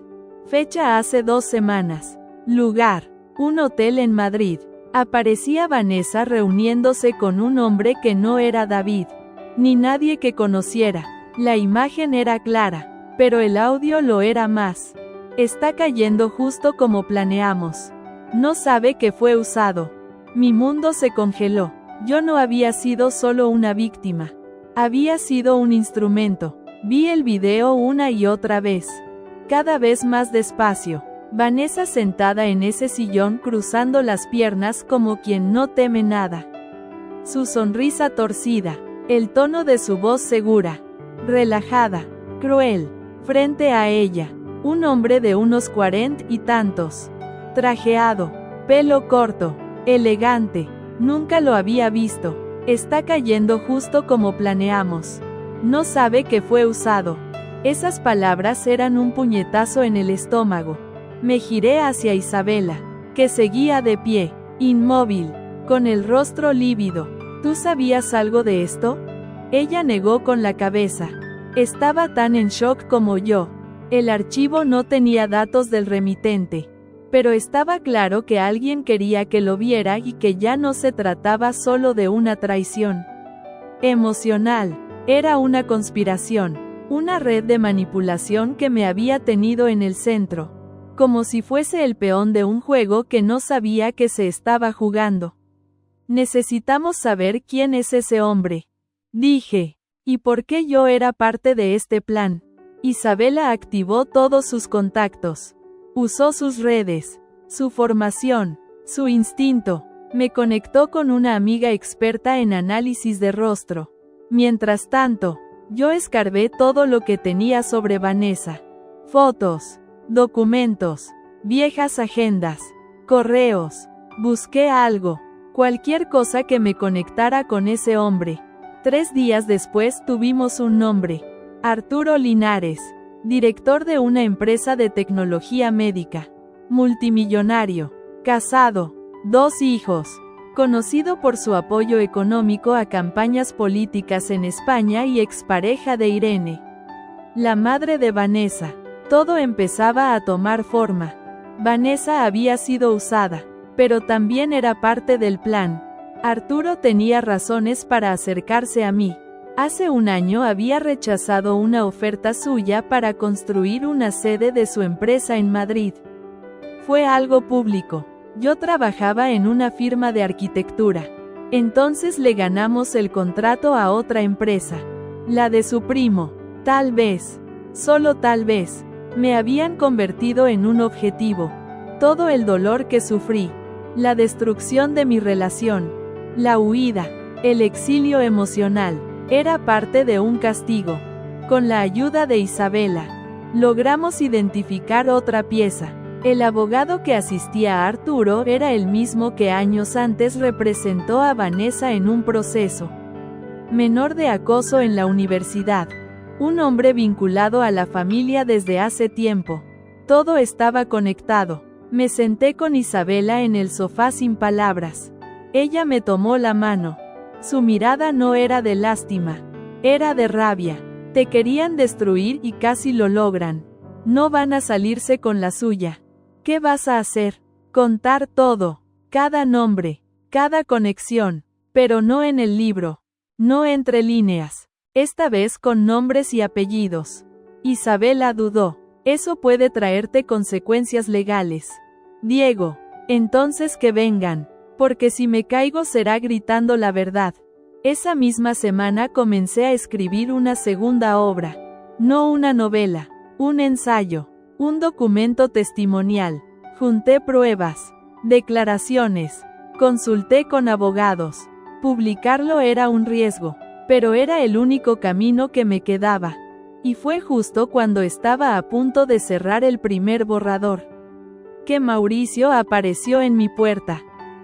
Fecha hace 2 semanas. Lugar. Un hotel en Madrid. Aparecía Vanessa reuniéndose con un hombre que no era David. Ni nadie que conociera. La imagen era clara. Pero el audio lo era más. Está cayendo justo como planeamos. No sabe que fue usado. Mi mundo se congeló. Yo no había sido solo una víctima. Había sido un instrumento. Vi el video una y otra vez. Cada vez más despacio. Vanessa sentada en ese sillón cruzando las piernas como quien no teme nada. Su sonrisa torcida. El tono de su voz segura. Relajada. Cruel. Frente a ella. Un hombre de unos 40 y tantos. Trajeado. Pelo corto. Elegante. Nunca lo había visto. Está cayendo justo como planeamos. No sabe que fue usado. Esas palabras eran un puñetazo en el estómago. Me giré hacia Isabela, que seguía de pie, inmóvil, con el rostro lívido. ¿Tú sabías algo de esto? Ella negó con la cabeza. Estaba tan en shock como yo. El archivo no tenía datos del remitente. Pero estaba claro que alguien quería que lo viera y que ya no se trataba solo de una traición emocional. Era una conspiración. Una red de manipulación que me había tenido en el centro. Como si fuese el peón de un juego que no sabía que se estaba jugando. Necesitamos saber quién es ese hombre. Dije. ¿Y por qué yo era parte de este plan? Isabela activó todos sus contactos. Usó sus redes, su formación, su instinto. Me conectó con una amiga experta en análisis de rostro. Mientras tanto, yo escarbé todo lo que tenía sobre Vanessa. Fotos, documentos, viejas agendas, correos. Busqué algo, cualquier cosa que me conectara con ese hombre. 3 días después tuvimos un nombre. Arturo Linares. Director de una empresa de tecnología médica. Multimillonario. Casado. 2 hijos. Conocido por su apoyo económico a campañas políticas en España y expareja de Irene, la madre de Vanessa. Todo empezaba a tomar forma. Vanessa había sido usada, pero también era parte del plan. Arturo tenía razones para acercarse a mí. Hace un año había rechazado una oferta suya para construir una sede de su empresa en Madrid. Fue algo público. Yo trabajaba en una firma de arquitectura. Entonces le ganamos el contrato a otra empresa. La de su primo. Tal vez, solo tal vez, me habían convertido en un objetivo. Todo el dolor que sufrí. La destrucción de mi relación. La huida. El exilio emocional. Era parte de un castigo. Con la ayuda de Isabela, logramos identificar otra pieza. El abogado que asistía a Arturo era el mismo que años antes representó a Vanessa en un proceso menor de acoso en la universidad. Un hombre vinculado a la familia desde hace tiempo. Todo estaba conectado. Me senté con Isabela en el sofá sin palabras. Ella me tomó la mano. Su mirada no era de lástima. Era de rabia. Te querían destruir y casi lo logran. No van a salirse con la suya. ¿Qué vas a hacer? Contar todo. Cada nombre. Cada conexión. Pero no en el libro. No entre líneas. Esta vez con nombres y apellidos. Isabela dudó. Eso puede traerte consecuencias legales. Diego. Entonces que vengan. Porque si me caigo será gritando la verdad. Esa misma semana comencé a escribir una segunda obra. No una novela. Un ensayo. Un documento testimonial. Junté pruebas, declaraciones, consulté con abogados. Publicarlo era un riesgo, pero era el único camino que me quedaba. Y fue justo cuando estaba a punto de cerrar el primer borrador que Mauricio apareció en mi puerta.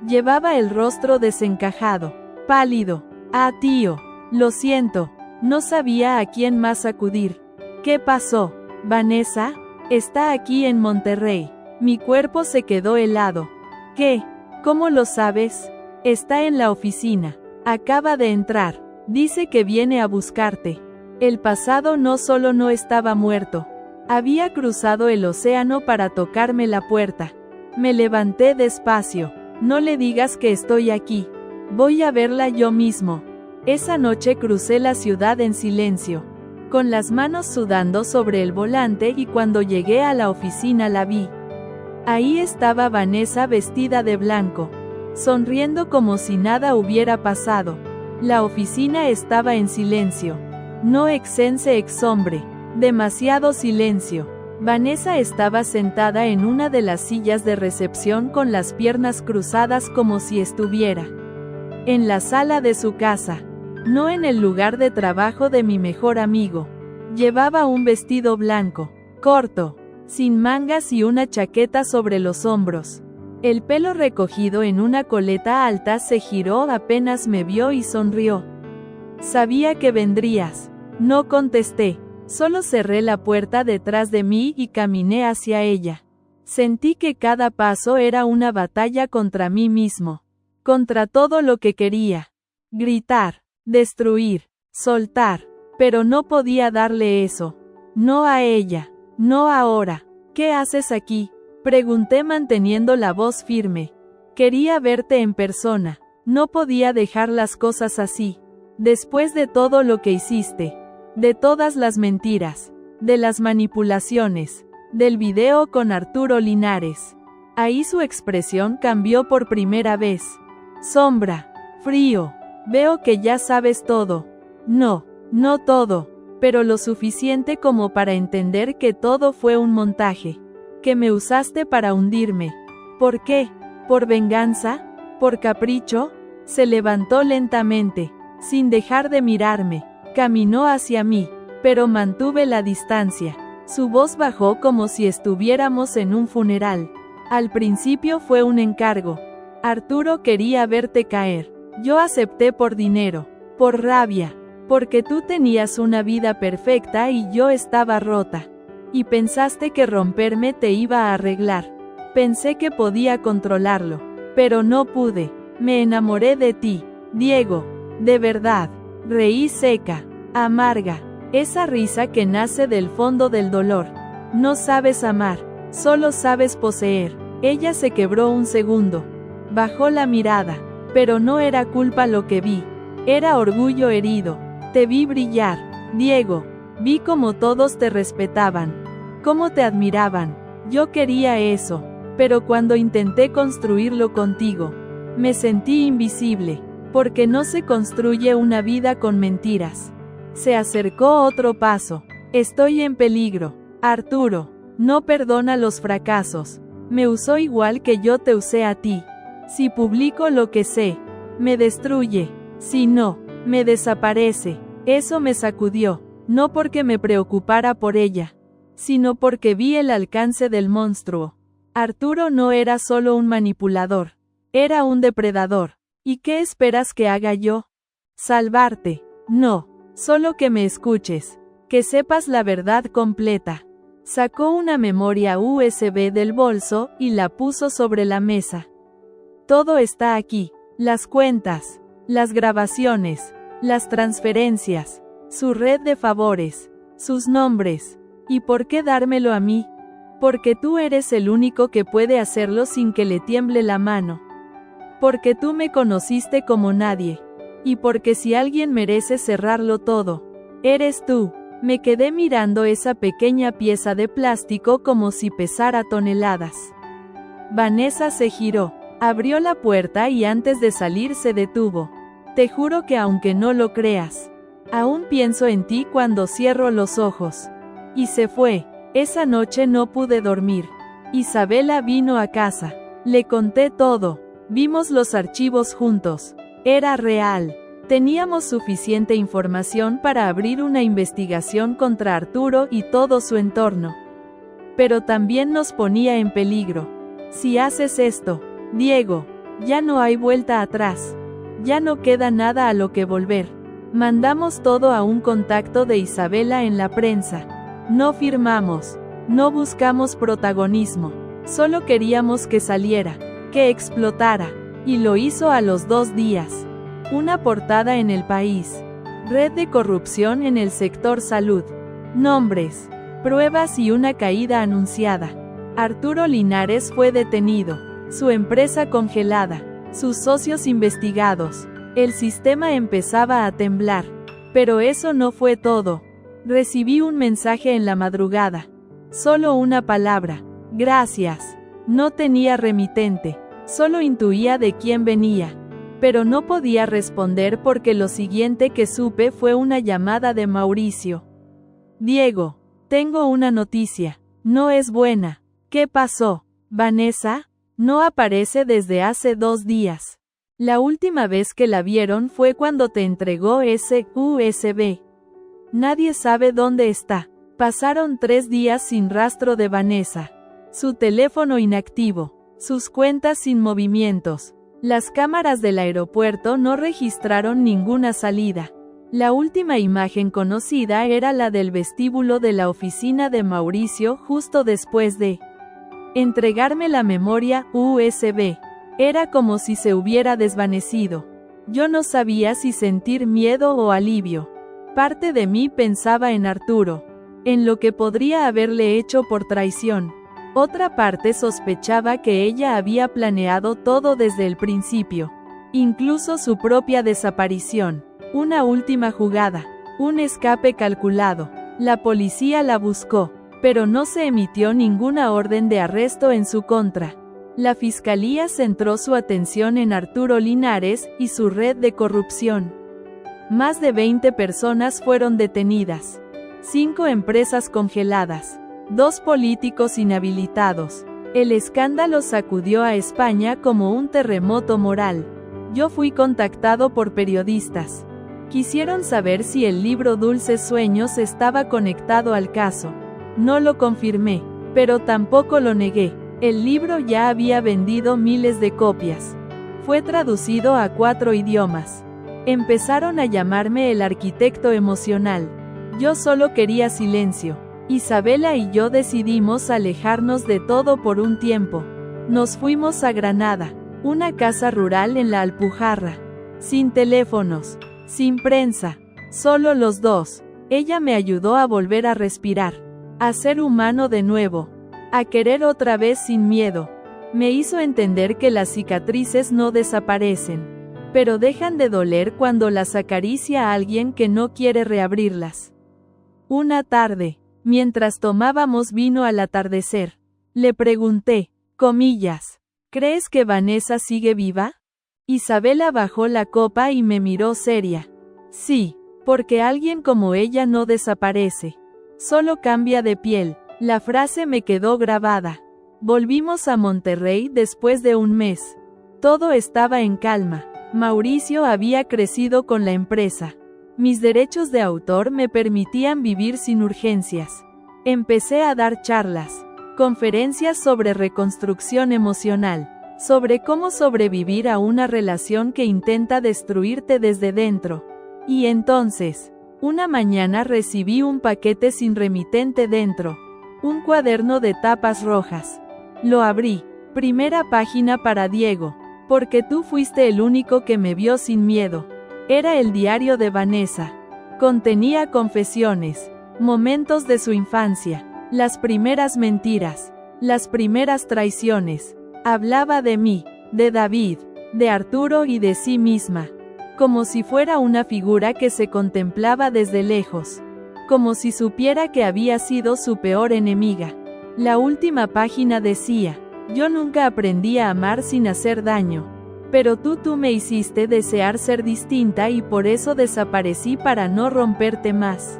Llevaba el rostro desencajado, pálido. Ah, tío, lo siento, no sabía a quién más acudir. ¿Qué pasó? Vanessa está aquí en Monterrey. Mi cuerpo se quedó helado. ¿Qué? ¿Cómo lo sabes? Está en la oficina. Acaba de entrar. Dice que viene a buscarte. El pasado no solo no estaba muerto. Había cruzado el océano para tocarme la puerta. Me levanté despacio. No le digas que estoy aquí. Voy a verla yo mismo. Esa noche crucé la ciudad en silencio, con las manos sudando sobre el volante, y cuando llegué a la oficina la vi. Ahí estaba Vanessa vestida de blanco, sonriendo como si nada hubiera pasado. La oficina estaba en silencio. No exense ex hombre. Demasiado silencio. Vanessa estaba sentada en una de las sillas de recepción con las piernas cruzadas como si estuviera en la sala de su casa, no en el lugar de trabajo de mi mejor amigo. Llevaba un vestido blanco, corto, sin mangas y una chaqueta sobre los hombros. El pelo recogido en una coleta alta. Se giró apenas me vio y sonrió. Sabía que vendrías. No contesté. Solo cerré la puerta detrás de mí y caminé hacia ella. Sentí que cada paso era una batalla contra mí mismo. Contra todo lo que quería. Gritar, destruir, soltar. Pero no podía darle eso. No a ella. No ahora. ¿Qué haces aquí? Pregunté manteniendo la voz firme. Quería verte en persona. No podía dejar las cosas así. Después de todo lo que hiciste. De todas las mentiras, de las manipulaciones, del video con Arturo Linares. Ahí su expresión cambió por primera vez. Sombra, frío, veo que ya sabes todo. No, no todo, pero lo suficiente como para entender que todo fue un montaje. Que me usaste para hundirme. ¿Por qué? ¿Por venganza? ¿Por capricho? Se levantó lentamente, sin dejar de mirarme. Caminó hacia mí, pero mantuve la distancia. Su voz bajó como si estuviéramos en un funeral. Al principio fue un encargo. Arturo quería verte caer. Yo acepté por dinero, por rabia, porque tú tenías una vida perfecta y yo estaba rota. Y pensaste que romperme te iba a arreglar. Pensé que podía controlarlo, pero no pude. Me enamoré de ti, Diego, de verdad. Reí seca, amarga, esa risa que nace del fondo del dolor. No sabes amar, solo sabes poseer. Ella se quebró un segundo. Bajó la mirada, pero no era culpa lo que vi. Era orgullo herido. Te vi brillar, Diego. Vi cómo todos te respetaban, cómo te admiraban. Yo quería eso, pero cuando intenté construirlo contigo, me sentí invisible. Porque no se construye una vida con mentiras. Se acercó otro paso. Estoy en peligro. Arturo, no perdona los fracasos. Me usó igual que yo te usé a ti. Si publico lo que sé, me destruye. Si no, me desaparece. Eso me sacudió, no porque me preocupara por ella, sino porque vi el alcance del monstruo. Arturo no era solo un manipulador, era un depredador. ¿Y qué esperas que haga yo? Salvarte. No, solo que me escuches, que sepas la verdad completa. Sacó una memoria USB del bolso y la puso sobre la mesa. Todo está aquí, las cuentas, las grabaciones, las transferencias, su red de favores, sus nombres. ¿Y por qué dármelo a mí? Porque tú eres el único que puede hacerlo sin que le tiemble la mano. Porque tú me conociste como nadie. Y porque si alguien merece cerrarlo todo, eres tú. Me quedé mirando esa pequeña pieza de plástico como si pesara toneladas. Vanessa se giró, abrió la puerta y antes de salir se detuvo. Te juro que aunque no lo creas, aún pienso en ti cuando cierro los ojos. Y se fue. Esa noche no pude dormir. Isabela vino a casa. Le conté todo. Vimos los archivos juntos. Era real. Teníamos suficiente información para abrir una investigación contra Arturo y todo su entorno. Pero también nos ponía en peligro. Si haces esto, Diego, ya no hay vuelta atrás. Ya no queda nada a lo que volver. Mandamos todo a un contacto de Isabela en la prensa. No firmamos. No buscamos protagonismo. Solo queríamos que saliera, que explotara. Y lo hizo a los 2 días. Una portada en El País. Red de corrupción en el sector salud. Nombres, pruebas y una caída anunciada. Arturo Linares fue detenido. Su empresa congelada. Sus socios investigados. El sistema empezaba a temblar. Pero eso no fue todo. Recibí un mensaje en la madrugada. Solo una palabra. Gracias. No tenía remitente. Solo intuía de quién venía. Pero no podía responder porque lo siguiente que supe fue una llamada de Mauricio. Diego, tengo una noticia. No es buena. ¿Qué pasó? Vanessa no aparece desde hace 2 días. La última vez que la vieron fue cuando te entregó ese USB. Nadie sabe dónde está. Pasaron 3 días sin rastro de Vanessa. Su teléfono inactivo. Sus cuentas sin movimientos. Las cámaras del aeropuerto no registraron ninguna salida. La última imagen conocida era la del vestíbulo de la oficina de Mauricio justo después de entregarme la memoria USB. Era como si se hubiera desvanecido. Yo no sabía si sentir miedo o alivio. Parte de mí pensaba en Arturo, en lo que podría haberle hecho por traición. Otra parte sospechaba que ella había planeado todo desde el principio, incluso su propia desaparición. Una última jugada, un escape calculado. La policía la buscó, pero no se emitió ninguna orden de arresto en su contra. La fiscalía centró su atención en Arturo Linares y su red de corrupción. Más de 20 personas fueron detenidas. 5 empresas congeladas. 2 políticos inhabilitados. El escándalo sacudió a España como un terremoto moral. Yo fui contactado por periodistas. Quisieron saber si el libro Dulces Sueños estaba conectado al caso. No lo confirmé, pero tampoco lo negué. El libro ya había vendido miles de copias. Fue traducido a 4 idiomas. Empezaron a llamarme el arquitecto emocional. Yo solo quería silencio. Isabela y yo decidimos alejarnos de todo por un tiempo. Nos fuimos a Granada, una casa rural en la Alpujarra. Sin teléfonos, sin prensa, solo los dos. Ella me ayudó a volver a respirar, a ser humano de nuevo, a querer otra vez sin miedo. Me hizo entender que las cicatrices no desaparecen, pero dejan de doler cuando las acaricia a alguien que no quiere reabrirlas. Una tarde, mientras tomábamos vino al atardecer, le pregunté, comillas, ¿crees que Vanessa sigue viva? Isabela bajó la copa y me miró seria. Sí, porque alguien como ella no desaparece. Solo cambia de piel. La frase me quedó grabada. Volvimos a Monterrey después de un mes. Todo estaba en calma. Mauricio había crecido con la empresa. Mis derechos de autor me permitían vivir sin urgencias. Empecé a dar charlas, conferencias sobre reconstrucción emocional, sobre cómo sobrevivir a una relación que intenta destruirte desde dentro. Y entonces, una mañana recibí un paquete sin remitente dentro, un cuaderno de tapas rojas. Lo abrí, primera página para Diego, porque tú fuiste el único que me vio sin miedo. Era el diario de Vanessa. Contenía confesiones, momentos de su infancia, las primeras mentiras, las primeras traiciones. Hablaba de mí, de David, de Arturo y de sí misma. Como si fuera una figura que se contemplaba desde lejos. Como si supiera que había sido su peor enemiga. La última página decía, yo nunca aprendí a amar sin hacer daño. Pero tú me hiciste desear ser distinta y por eso desaparecí para no romperte más.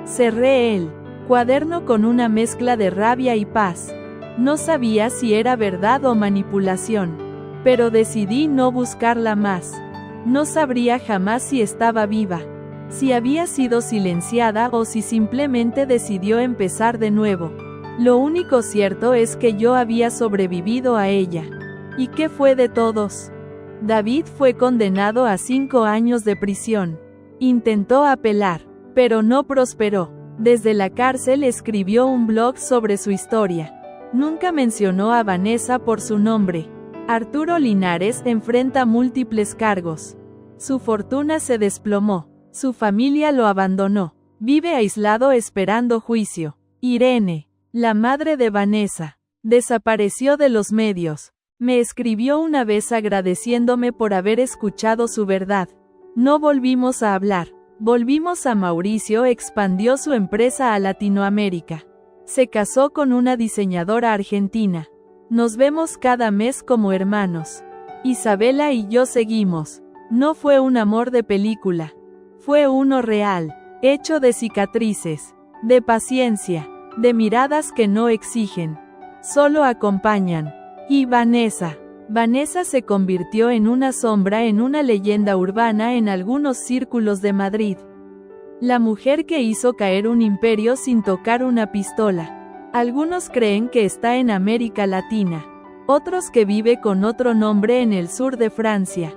Cerré el Cuaderno con una mezcla de rabia y paz. No sabía si era verdad o manipulación, pero decidí no buscarla más. No sabría jamás si estaba viva, si había sido silenciada o si simplemente decidió empezar de nuevo. Lo único cierto es que yo había sobrevivido a ella. ¿Y qué fue de todos? David fue condenado a 5 años de prisión. Intentó apelar, pero no prosperó. Desde la cárcel escribió un blog sobre su historia. Nunca mencionó a Vanessa por su nombre. Arturo Linares enfrenta múltiples cargos. Su fortuna se desplomó. Su familia lo abandonó. Vive aislado esperando juicio. Irene, la madre de Vanessa, desapareció de los medios. Me escribió una vez agradeciéndome por haber escuchado su verdad. No volvimos a hablar. Volvimos a Mauricio, expandió su empresa a Latinoamérica. Se casó con una diseñadora argentina. Nos vemos cada mes como hermanos. Isabela y yo seguimos. No fue un amor de película. Fue uno real, hecho de cicatrices, de paciencia, de miradas que no exigen, solo acompañan. Y Vanessa. Vanessa se convirtió en una sombra, en una leyenda urbana en algunos círculos de Madrid. La mujer que hizo caer un imperio sin tocar una pistola. Algunos creen que está en América Latina, otros que vive con otro nombre en el sur de Francia.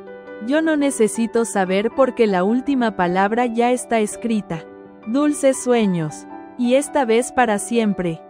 Yo no necesito saber porque la última palabra ya está escrita. Dulces sueños. Y esta vez para siempre.